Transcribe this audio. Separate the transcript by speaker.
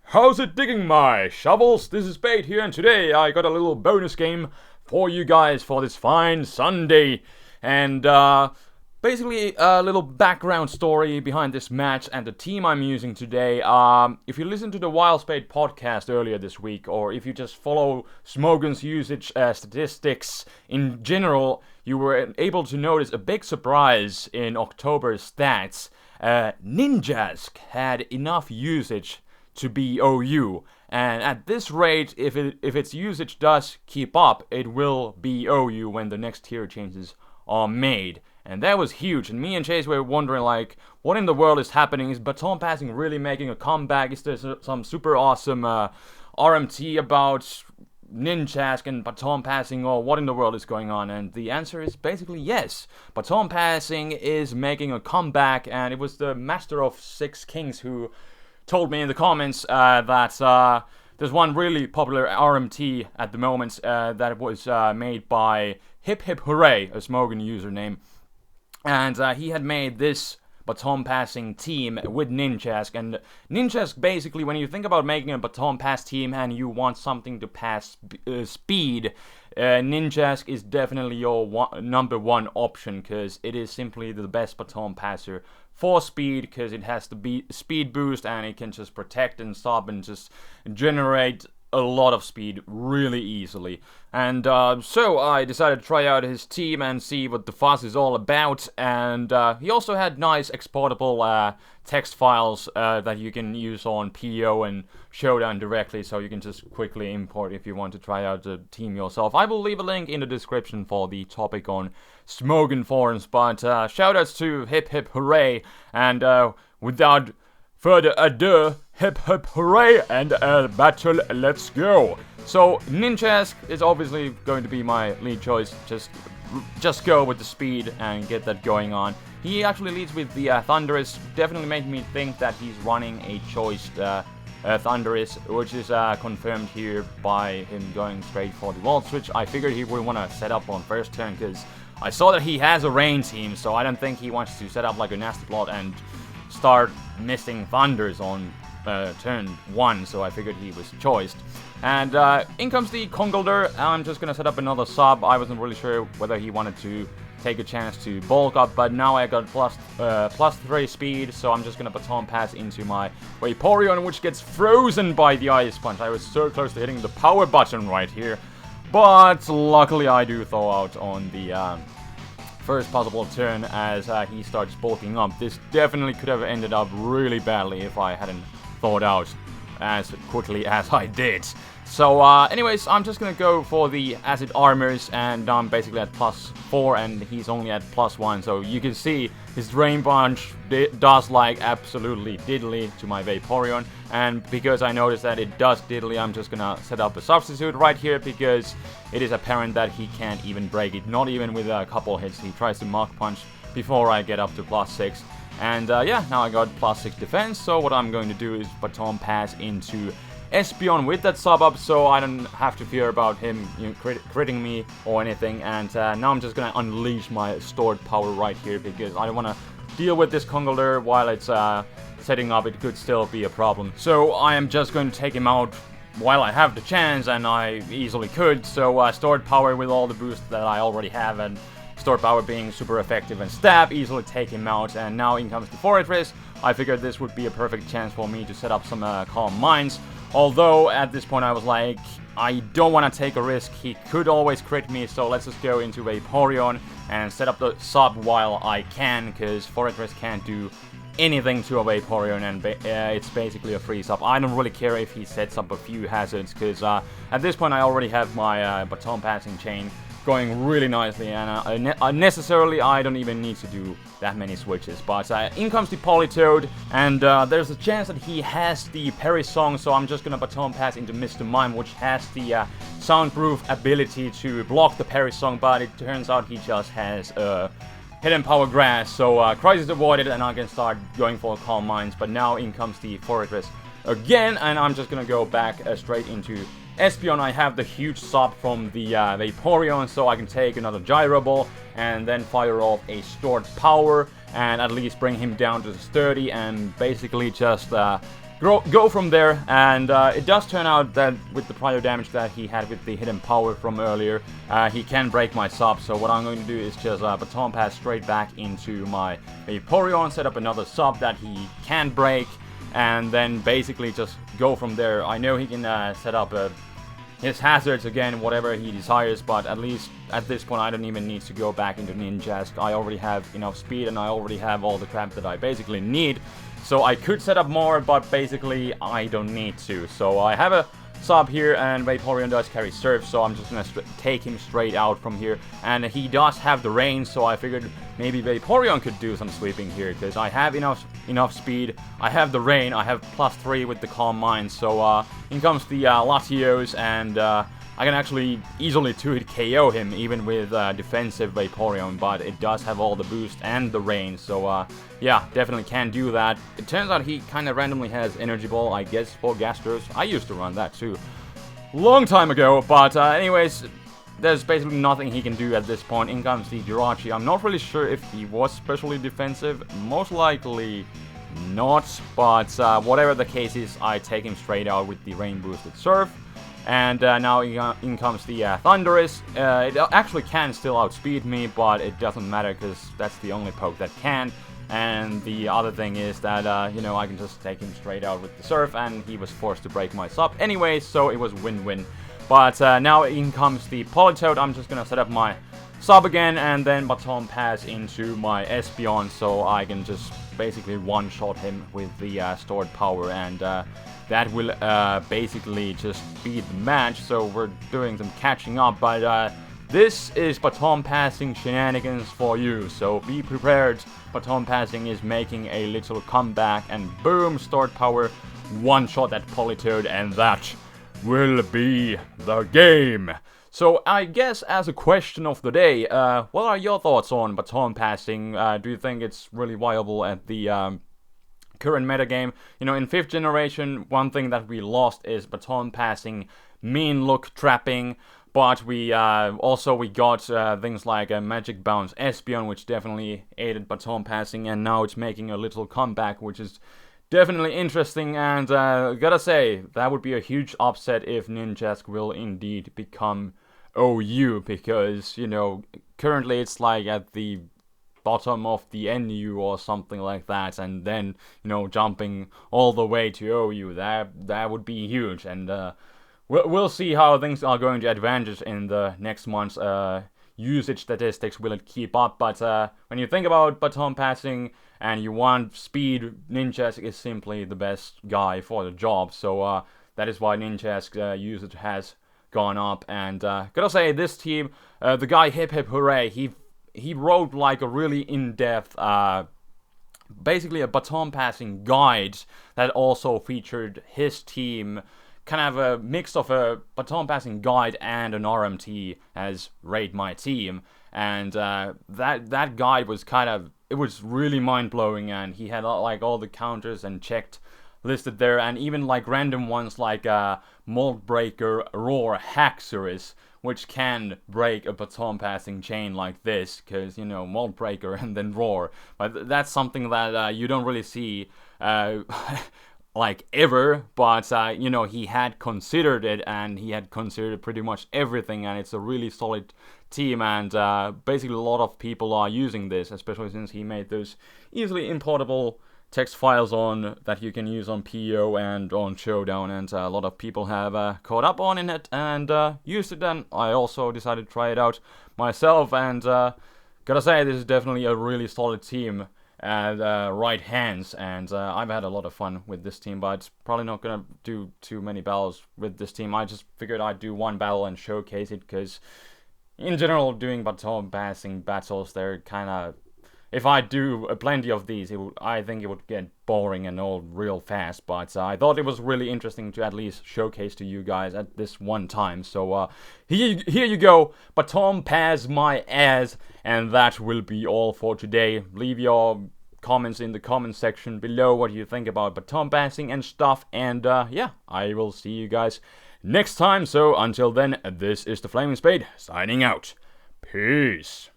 Speaker 1: How's it digging, my shovels? This is Spade here, and today I got a little bonus game for you guys for this fine Sunday. And basically a little background story behind this match and the team I'm using today. If you listen to the TheFlamingSpade podcast earlier this week, or if you just follow Smogun's usage statistics in general, you were able to notice a big surprise in October's stats. Ninjask had enough usage to be OU, and at this rate, if its usage does keep up, it will be OU when the next tier changes are made. And that was huge, and me and Chase were wondering, like, what in the world is happening? Is baton passing really making a comeback? Is there some super awesome RMT about Ninjask and baton passing, or what in the world is going on? And the answer is basically yes. Baton passing is making a comeback, and it was the Master of Six Kings who told me in the comments that there's one really popular RMT at the moment that was made by Hiphiphooray, a Smogun username, and he had made this baton passing team with Ninjask. And Ninjask, basically, when you think about making a baton pass team and you want something to pass speed, Ninjask is definitely your number one option, because it is simply the best baton passer for speed, because it has the speed boost and it can just protect and stop and just generate a lot of speed really easily. And so I decided to try out his team and see what the fuss is all about. And he also had nice exportable text files that you can use on PO and Showdown directly, so you can just quickly import if you want to try out the team yourself. I will leave a link in the description for the topic on Smogun forums, but shoutouts to Hiphiphooray, and without further ado, Hiphiphooray and battle, let's go. So Ninjask is obviously going to be my lead choice. Just go with the speed and get that going on. He actually leads with the Thunderous. Definitely made me think that he's running a choice Thunderous, which is confirmed here by him going straight for the wall switch. I figured he would want to set up on first turn, because I saw that he has a rain team, so I don't think he wants to set up like a nasty plot and start missing Thunders on turn 1, so I figured he was choiced. And in comes the Kongolder. I'm just gonna set up another sub. I wasn't really sure whether he wanted to take a chance to bulk up, but now I got plus 3 speed, so I'm just gonna baton pass into my Vaporeon, which gets frozen by the Ice Punch. I was so close to hitting the power button right here, but luckily I do thaw out on the first possible turn as he starts bulking up. This definitely could have ended up really badly if I hadn't thawed out as quickly as I did. So anyways, I'm just gonna go for the acid armors, and I'm basically at +4 and he's only at +1, so you can see his Drain Punch does like absolutely diddly to my Vaporeon. And because I noticed that it does diddly, I'm just gonna set up a substitute right here, because it is apparent that he can't even break it, not even with a couple hits. He tries to Mach Punch before I get up to +6. And yeah, now I got +6 defense, so what I'm going to do is baton pass into Espeon with that sub up, so I don't have to fear about him critting me or anything. And now I'm just gonna unleash my stored power right here, because I don't want to deal with this Kongolder while it's setting up. It could still be a problem, so I am just going to take him out while I have the chance, and I easily could. So stored power with all the boosts that I already have, and stored power being super effective and stab, easily take him out. And now in comes the Fortress. I figured this would be a perfect chance for me to set up some Calm Minds. Although at this point I was like, I don't want to take a risk. He could always crit me, so let's just go into Vaporeon and set up the sub while I can, because Fortress can't do anything to a Vaporeon, and it's basically a free sub. I don't really care if he sets up a few hazards, because at this point I already have my baton passing chain going really nicely, and unnecessarily I don't even need to do that many switches. But in comes the Politoed, and there's a chance that he has the Parry Song, so I'm just gonna baton pass into Mr. Mime, which has the soundproof ability to block the Parry Song, but it turns out he just has Hidden Power Grass, so Crisis avoided, and I can start going for Calm Minds. But now in comes the Fortress again, and I'm just gonna go back straight into Espeon. I have the huge sub from the Vaporeon, so I can take another Gyro Ball and then fire off a stored power and at least bring him down to 30 and basically just go from there, and it does turn out that with the prior damage that he had with the hidden power from earlier, he can break my sub. So what I'm going to do is just Baton Pass straight back into my Vaporeon, set up another sub that he can break, and then basically just go from there. I know he can set up his hazards again, whatever he desires, but at least at this point I don't even need to go back into Ninjask. I already have enough speed and I already have all the crap that I basically need. So I could set up more, but basically I don't need to. So I have a sub here, and Vaporeon does carry Surf, so I'm just gonna take him straight out from here. And he does have the rain, so I figured maybe Vaporeon could do some sweeping here, because I have enough speed, I have the rain, I have +3 with the Calm Mind, so in comes the Latios, and I can actually easily 2-hit KO him, even with defensive Vaporeon, but it does have all the boost and the rain, so yeah, definitely can do that. It turns out he kind of randomly has Energy Ball, I guess, for Gastros. I used to run that too, long time ago, but anyways, there's basically nothing he can do at this point. In comes the Jirachi. I'm not really sure if he was specially defensive, most likely not, but whatever the case is, I take him straight out with the rain boosted Surf. And now in comes the Thundurus. It actually can still outspeed me, but it doesn't matter because that's the only poke that can. And the other thing is that, you know, I can just take him straight out with the Surf, and he was forced to break my sub anyway, so it was win-win. But now in comes the Politoed. I'm just gonna set up my sub again, and then Baton Pass into my Espeon, so I can just basically one-shot him with the stored power, and that will basically just be the match. So we're doing some catching up, but this is Baton Passing shenanigans for you, so be prepared. Baton Passing is making a little comeback, and boom, stored power, one-shot that Politoed, and that will be the game. So I guess as a question of the day, what are your thoughts on Baton Passing? Do you think it's really viable at the current metagame? You know, in 5th generation, one thing that we lost is Baton Passing mean look trapping, but we got things like a Magic Bounce Espeon, which definitely aided Baton Passing, and now it's making a little comeback, which is definitely interesting. And gotta say, that would be a huge upset if Ninjask will indeed become OU, because, you know, currently it's like at the bottom of the NU or something like that, and then, you know, jumping all the way to OU, that would be huge. And we'll see how things are going to advantage in the next month's usage statistics. Will it keep up? But when you think about Baton Passing and you want speed, Ninjask is simply the best guy for the job. So that is why Ninjask usage has gone up. And gotta say, this team, the guy Hiphiphooray, he wrote like a really in-depth, basically a Baton Passing guide that also featured his team, kind of a mix of a Baton Passing guide and an RMT as Rate My Team. And that guide was it was really mind-blowing, and he had like all the counters and checked listed there, and even like random ones like Mold Breaker, Roar, Haxorus, which can break a Baton Passing chain like this, because, you know, Mold Breaker and then Roar. But that's something that you don't really see like ever, but you know, he had considered it, and he had considered pretty much everything, and it's a really solid team. And basically a lot of people are using this, especially since he made those easily importable text files on that you can use on PO and on Showdown, and a lot of people have caught up on it and used it. And I also decided to try it out myself, and gotta say, this is definitely a really solid team at right hands, and I've had a lot of fun with this team, but probably not gonna do too many battles with this team. I just figured I'd do one battle and showcase it, because in general, doing Baton Passing battles, they're kind of, if I do plenty of these, I think it would get boring and old real fast. But I thought it was really interesting to at least showcase to you guys at this one time. So here you go, Baton Pass my ass, and that will be all for today. Leave your comments in the comment section below what you think about Baton Passing and stuff. And yeah, I will see you guys next time. So until then, this is TheFlamingSpade signing out. Peace.